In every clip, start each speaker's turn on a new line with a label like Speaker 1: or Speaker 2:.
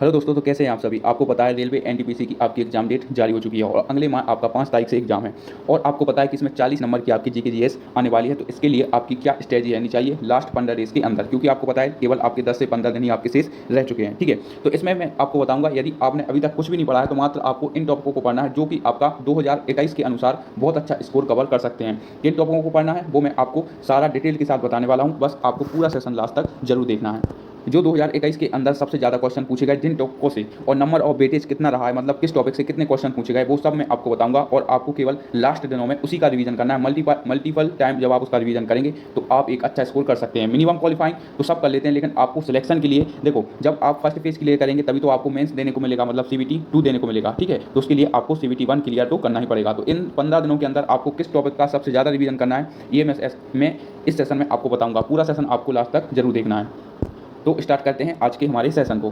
Speaker 1: Hello दोस्तों, तो कैसे हैं आप सभी। आपको पता है रेलवे एनटीपीसी की आपकी एग्जाम डेट जारी हो चुकी है और अगले माह आपका 5 तारीख से एग्जाम है और आपको पता है कि इसमें 40 नंबर की आपकी जीके जीएस आने वाली है। तो इसके लिए आपकी क्या स्ट्रेटजी रहनी चाहिए लास्ट 15 डेज के अंदर, क्योंकि आपको पता है केवल आपके 10 से 15 दिन ही आपके शेष रह चुके हैं। ठीक है, तो इसमें मैं आपको बताऊंगा, यदि आपने अभी तक कुछ भी नहीं पढ़ा है तो मात्र आपको इन टॉपिकों को पढ़ना है जो कि आपका 2021 के अनुसार बहुत अच्छा स्कोर कवर कर सकते हैं। किन टॉपिकों को पढ़ना है वो मैं आपको सारा डिटेल के साथ बताने वाला हूँ, बस आपको पूरा सेशन लास्ट तक जरूर देखना है। जो 2021 के अंदर सबसे ज़्यादा क्वेश्चन पूछे गए जिन टॉपिकों से और नंबर ऑफ वेटेज कितना रहा है, मतलब किस टॉपिक से कितने क्वेश्चन पूछे गए, वो सब मैं आपको बताऊंगा और आपको केवल लास्ट दिनों में उसी का रिवीजन करना है। मल्टीपल टाइम जब आप उसका रिवीजन करेंगे तो आप एक अच्छा स्कोर कर सकते हैं। मिनिमम क्वालिफाइंग तो सब कर लेते हैं, लेकिन आपको सिलेक्शन के लिए देखो, जब आप फर्स्ट फेज क्लियर करेंगे तभी तो आपको मेंस देने को मिलेगा, मतलब CBT 2 देने को मिलेगा। ठीक है, तो उसके लिए आपको CBT 1 क्लियर तो करना ही पड़ेगा। तो इन 15 दिनों के अंदर आपको किस टॉपिक का सबसे ज़्यादा रिवीजन करना है, ये मैं इस सेशन में आपको बताऊंगा। पूरा सेशन आपको लास्ट तक जरूर देखना है। तो स्टार्ट करते हैं आज के हमारे सेशन को।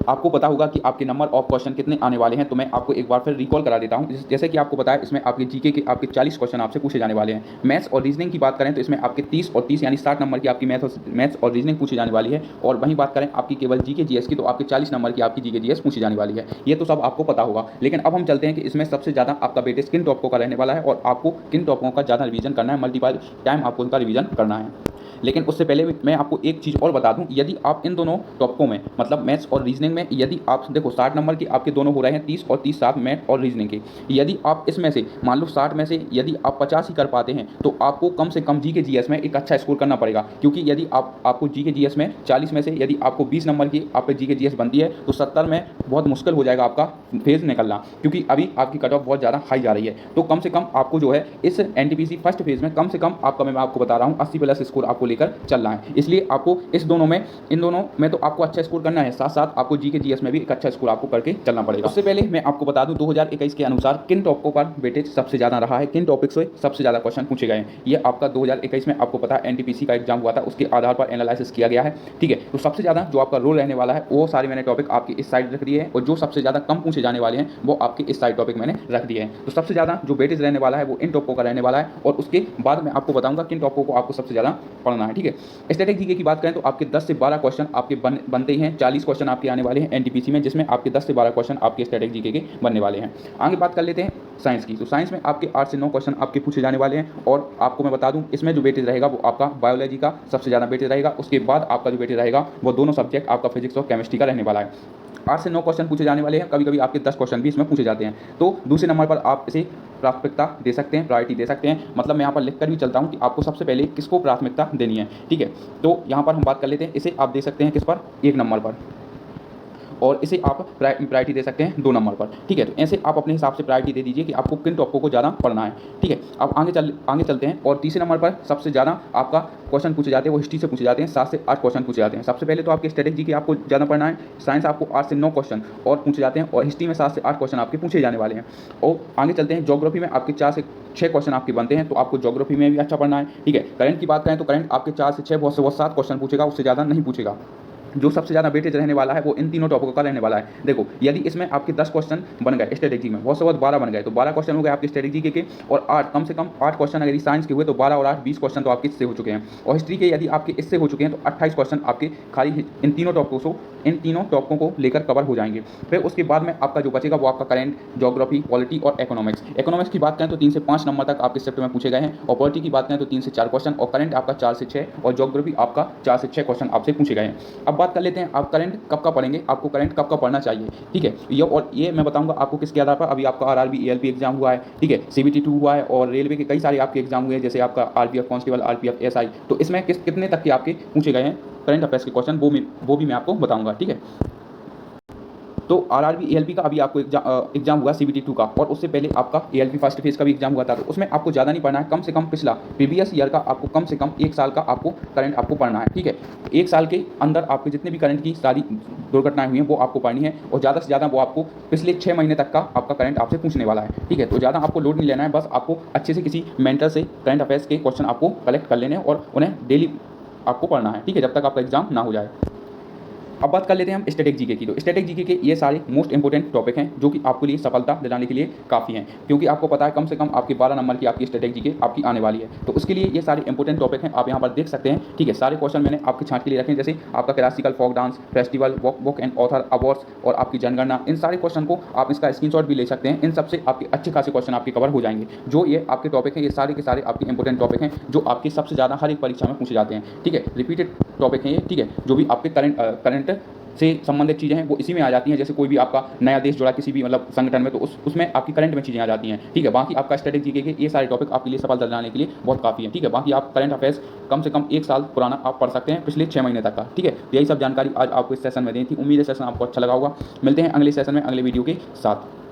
Speaker 1: आपको पता होगा कि आपके नंबर ऑफ क्वेश्चन कितने आने वाले हैं, तो मैं आपको एक बार फिर रिकॉल करा देता हूं। जैसे कि आपको पता है इसमें आपके जीके के आपके 40 क्वेश्चन आपसे पूछे जाने वाले हैं। मैथ्स और रीजनिंग की बात करें तो इसमें आपके 30 और 30 यानी 60 नंबर की आपकी मैथ्स और रीजनिंग पूछी जाने वाली है। और वहीं बात करें आपकी केवल जीके जीएस की, तो आपके 40 नंबर की आपकी जीके जीएस पूछी जाने वाली है। ये तो सब आपको पता होगा, लेकिन अब हम चलते हैं कि इसमें सबसे ज़्यादा आपका वेटेज किन टॉपिकों का रहने वाला है और आपको किन टॉपिकों का ज़्यादा रिवीजन करना है, मल्टीपल टाइम आपको उनका रिवीजन करना है। लेकिन उससे पहले मैं आपको एक चीज़ और बता दूं, यदि आप इन दोनों टॉपिकों में मतलब मैथ्स और रीजनिंग में, यदि आप देखो 60 नंबर के आपके दोनों हो रहे हैं, 30 और 30 साथ मैथ और रीजनिंग के, यदि आप इसमें से मान लो 60 में से यदि आप 50 ही कर पाते हैं तो आपको कम से कम जीके जीएस में एक अच्छा स्कोर करना पड़ेगा। क्योंकि यदि आपको जीके जीएस में 40 में से यदि आपको 20 नंबर की आप पे जीके जीएस बनती है तो 70 में बहुत मुश्किल हो जाएगा आपका फेज निकलना, क्योंकि अभी आपकी कट ऑफ बहुत ज़्यादा हाई जा रही है। तो कम से कम आपको जो है इस एनटीपीसी फर्स्ट फेज में कम से कम आपका, मैं आपको बता रहा हूँ, 80+ स्कोर आपको लेकर चलना है। इसलिए आपको इन दोनों में तो आपको अच्छा स्कोर करना है, साथ साथ आपको जीके जीएस में भी एक अच्छा स्कोर आपको करके चलना पड़ेगा। उससे पहले मैं आपको बता दूं 2021 के अनुसार किन टॉपिकों पर वेटेज सबसे ज़्यादा रहा है, किन टॉपिक से सबसे ज़्यादा क्वेश्चन पूछे गए हैं। ये आपका 2021 में आपको पता है एनटीपीसी का एग्जाम हुआ था, उसके आधार पर एनालिसिस किया गया है। ठीक है, तो सबसे ज़्यादा जो आपका रोल रहने वाला है वो सारे मैंने टॉपिक आपकी इस साइड रख दिए हैं और जो सबसे ज़्यादा कम पूछे जाने वाले हैं वो आपके इस साइड टॉपिक मैंने रख दिए हैं। तो सबसे ज़्यादा जो वेटेज रहने वाला है वो इन टॉपिकों का रहने वाला है और उसके बाद मैं आपको बताऊंगा किन टॉपिकों को आपको सबसे ज़्यादा पढ़ना है। ठीक है, स्ट्रेटेजी की बात करें तो आपके 10 से 12 क्वेश्चन आपके बनते ही हैं। 40 क्वेश्चन आपके आने वाले हैं एनटीपीसी में, जिसमें आपके 10 से 12 क्वेश्चन आपके स्ट्रेटेजी के बनने वाले हैं। आगे बात कर लेते हैं साइंस की। तो साइंस में आपके 8 से 9 क्वेश्चन आपके पूछे जाने वाले हैं और आपको मैं बता दूं इसमें जो वेटेज रहेगा वो आपका बायोलॉजी का सबसे ज़्यादा वेटेज रहेगा। उसके बाद आपका जो वेटेज रहेगा वो दोनों सब्जेक्ट आपका फिजिक्स और केमिस्ट्री का रहने वाला है। 8 से 9 क्वेश्चन पूछे जाने वाले हैं, कभी कभी आपके 10 क्वेश्चन भी इसमें पूछे जाते हैं। तो दूसरे नंबर पर आप इसे प्राथमिकता दे सकते हैं, प्रायोरिटी दे सकते हैं। मतलब मैं यहाँ पर लिख कर भी चलता हूँ कि आपको सबसे पहले किसको प्राथमिकता देनी है। ठीक है, तो यहाँ पर हम बात कर लेते हैं, इसे आप दे सकते हैं किस पर, 1 नंबर पर, और इसे आप प्रायोरिटी दे सकते हैं 2 नंबर पर। ठीक है, तो ऐसे आप अपने हिसाब से प्रायोरिटी दे दीजिए कि आपको किन टॉपिकों को ज़्यादा पढ़ना है। ठीक है, अब आगे चलते हैं और तीसरे नंबर पर सबसे ज़्यादा आपका क्वेश्चन पूछे जाते हैं वो हिस्ट्री से पूछे जाते हैं। 7 से 8 क्वेश्चन पूछे जाते हैं। सबसे पहले तो आपके स्ट्रेटेजी के आपको ज़्यादा पढ़ना है। साइंस आपको 8 से 9 क्वेश्चन और पूछे जाते हैं और हिस्ट्री में 7 से 8 क्वेश्चन आपके पूछे जाने वाले हैं। और आगे चलते हैं, ज्योग्राफी में आपके 4 से 6 क्वेश्चन आपके बनते हैं, तो आपको ज्योग्राफी में भी अच्छा पढ़ना है। ठीक है, करंट की बात करें तो करंट आपके 4 से 6 बहुत से बहुत 7 क्वेश्चन पूछेगा, उससे ज़्यादा नहीं पूछेगा। जो सबसे ज़्यादा वेटेज रहने वाला है वो इन तीनों टॉपिकों का रहने वाला है। देखो, यदि इसमें आपके 10 क्वेश्चन बन गए स्ट्रेटेजी में, बहुत से बहुत 12 बन गए, तो 12 क्वेश्चन हो गए आपकी स्ट्रेटेजी के और 8 कम से कम 8 क्वेश्चन अगर साइंस के हुए तो 12 और 8 20 क्वेश्चन तो आपके इससे हो चुके हैं। और हिस्ट्री के यदि आपके इससे हो चुके हैं तो 28 क्वेश्चन आपके खाली इन तीनों टॉपिकों को लेकर कवर हो जाएंगे। फिर उसके बाद में आपका जो बचेगा वो आपका करंट, ज्योग्राफी, पॉलिटी और इकोनॉमिक्स। इकोनॉमिक्स की बात करें तो 3 से 5 नंबर तक आपके शिफ्ट में पूछे गए हैं और पॉलिटी की बात करें तो 3 से 4 क्वेश्चन और करंट आपका 4 से 6 और ज्योग्राफी आपका 4 से 6 क्वेश्चन आपसे पूछे गए हैं। अब बात कर लेते हैं आप करंट कब का पढ़ेंगे, आपको करंट कब का पढ़ना चाहिए। ठीक है, ये मैं बताऊंगा आपको किसके आधार पर। अभी आपका आरआरबी एएलपी एग्जाम हुआ है, ठीक है, CBT 2 हुआ है और रेलवे के कई सारे आपके एग्जाम हुए हैं, जैसे आपका आरपीएफ कांस्टेबल, आरपीएफ एसआई। तो इसमें कितने तक के आपके पूछे गए हैं करंट अफेयर्स के क्वेश्चन, वो भी मैं आपको बताऊंगा। ठीक है, तो आरआरबी एएलपी का अभी आपको एग्जाम हुआ CBT 2 का, और उससे पहले आपका एएलपी फर्स्ट फेज का भी एग्जाम हुआ था। तो उसमें आपको ज़्यादा नहीं पढ़ना है, कम से कम पिछला प्रीवियस ईयर का आपको कम से कम 1 साल का आपको करंट आपको पढ़ना है। ठीक है, 1 साल के अंदर आपके जितने भी करंट की सारी दुर्घटनाएं हुई हैं वो आपको पढ़नी है और ज़्यादा से ज़्यादा वो आपको पिछले 6 महीने तक का आपका करंट आपसे पूछने वाला है। ठीक है, तो ज़्यादा आपको लोड नहीं लेना है, बस आपको अच्छे से किसी मेंटर से करंट अफेयर्स के क्वेश्चन आपको कलेक्ट कर लेने हैं और उन्हें डेली आपको पढ़ना है। ठीक है, जब तक आपका एग्जाम ना हो जाए। अब बात कर लेते हैं हम स्टैटिक जीके की। तो स्टैटिक जीके के ये सारे मोस्ट इंपोर्टेंट टॉपिक हैं जो कि आपके लिए सफलता दिलाने के लिए काफ़ी हैं, क्योंकि आपको पता है कम से कम आपके 12 नंबर की आपकी स्टैटिक जीके आपकी आने वाली है। तो उसके लिए ये सारे इंपोर्टेंट टॉपिक हैं, आप यहाँ पर देख सकते हैं। ठीक है, सारे क्वेश्चन मैंने आपकी छांट के लिए रखे हैं, जैसे आपका classical folk dance, festival, walk and author awards और आपकी जनगणना। इन सारे क्वेश्चन को आप इसका स्क्रीनशॉट भी ले सकते हैं। इन सबसे आपके अच्छे खासे क्वेश्चन आपके कवर हो जाएंगे। जो ये आपके टॉपिक हैं, ये सारे के सारे आपके इंपोर्टेंट टॉपिक हैं जो आपके सबसे ज़्यादा हर एक परीक्षा में पूछे जाते हैं। ठीक है, रिपीटेड टॉपिक हैं ये। ठीक है, जो भी आपके करंट से संबंधित चीज़ें हैं वो इसी में आ जाती हैं। जैसे कोई भी आपका नया देश जुड़ा किसी भी मतलब संगठन में, तो उसमें आपकी करंट में चीज़ें आ जाती हैं। ठीक है, बाकी आपका स्टैटिक जीके के ये सारे टॉपिक आपके लिए सफलता दिलाने के लिए बहुत काफ़ी है। ठीक है, बाकी आप करंट अफेयर्स कम से कम 1 साल पुराना आप पढ़ सकते हैं, पिछले 6 महीने तक का। ठीक है, यही सब जानकारी आज आपको इस सेशन में दी थी। उम्मीद है सेशन आपको अच्छा लगा होगा। मिलते हैं अगले सेशन में अगले वीडियो के साथ।